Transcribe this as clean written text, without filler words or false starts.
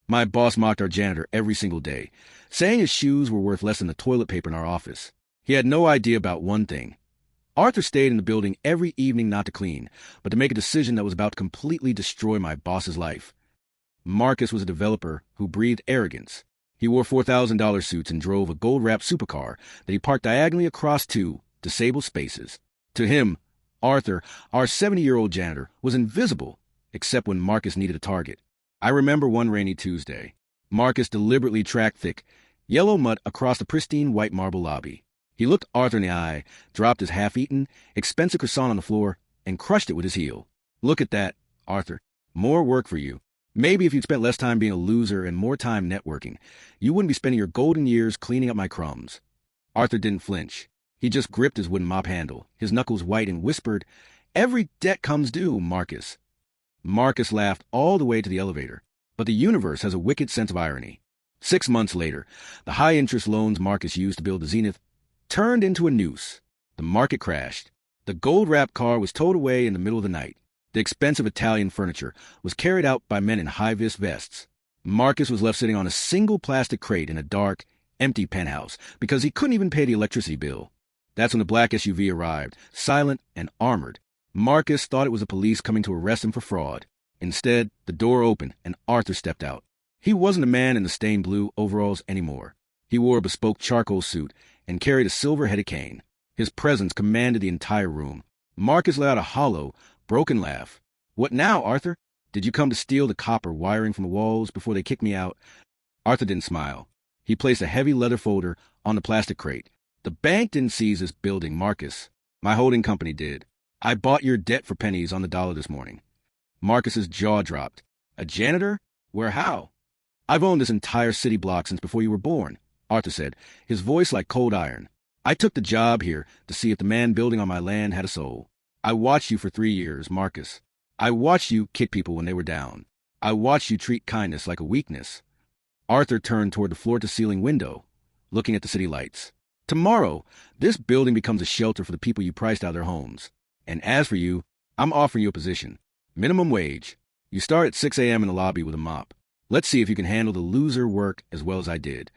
My boss mocked our janitor every single day, saying his shoes were worth less than the toilet paper in our office. He had no idea about one thing. Arthur stayed in the building every evening not to clean, but to make a decision that was about to completely destroy my boss's life. Marcus was a developer who breathed arrogance. He wore $4,000 suits and drove a gold-wrapped supercar that he parked diagonally across two disabled spaces. To him, Arthur, our 70-year-old janitor, was invisible, except when Marcus needed a target. I remember one rainy Tuesday. Marcus deliberately tracked thick, yellow mud across the pristine white marble lobby. He looked Arthur in the eye, dropped his half-eaten, expensive croissant on the floor, and crushed it with his heel. "Look at that, Arthur. More work for you. Maybe if you'd spent less time being a loser and more time networking, you wouldn't be spending your golden years cleaning up my crumbs." Arthur didn't flinch. He just gripped his wooden mop handle, his knuckles white, and whispered, "Every debt comes due, Marcus." Marcus laughed all the way to the elevator, but the universe has a wicked sense of irony. 6 months later, the high-interest loans Marcus used to build the Zenith turned into a noose. The market crashed. The gold-wrapped car was towed away in the middle of the night. The expensive Italian furniture was carried out by men in high-vis vests. Marcus was left sitting on a single plastic crate in a dark, empty penthouse because he couldn't even pay the electricity bill. That's when the black SUV arrived, silent and armored. Marcus thought it was the police coming to arrest him for fraud. Instead, the door opened and Arthur stepped out. He wasn't a man in the stained blue overalls anymore. He wore a bespoke charcoal suit and carried a silver-headed cane. His presence commanded the entire room. Marcus let out a hollow, broken laugh. "What now, Arthur? Did you come to steal the copper wiring from the walls before they kicked me out?" Arthur didn't smile. He placed a heavy leather folder on the plastic crate. "The bank didn't seize this building, Marcus. My holding company did. I bought your debt for pennies on the dollar this morning." Marcus's jaw dropped. "A janitor? Where, how?" "I've owned this entire city block since before you were born," Arthur said, his voice like cold iron. "I took the job here to see if the man building on my land had a soul. I watched you for 3 years, Marcus. I watched you kick people when they were down. I watched you treat kindness like a weakness." Arthur turned toward the floor-to-ceiling window, looking at the city lights. "Tomorrow, this building becomes a shelter for the people you priced out of their homes. And as for you, I'm offering you a position. Minimum wage. You start at 6 a.m. in the lobby with a mop. Let's see if you can handle the loser work as well as I did.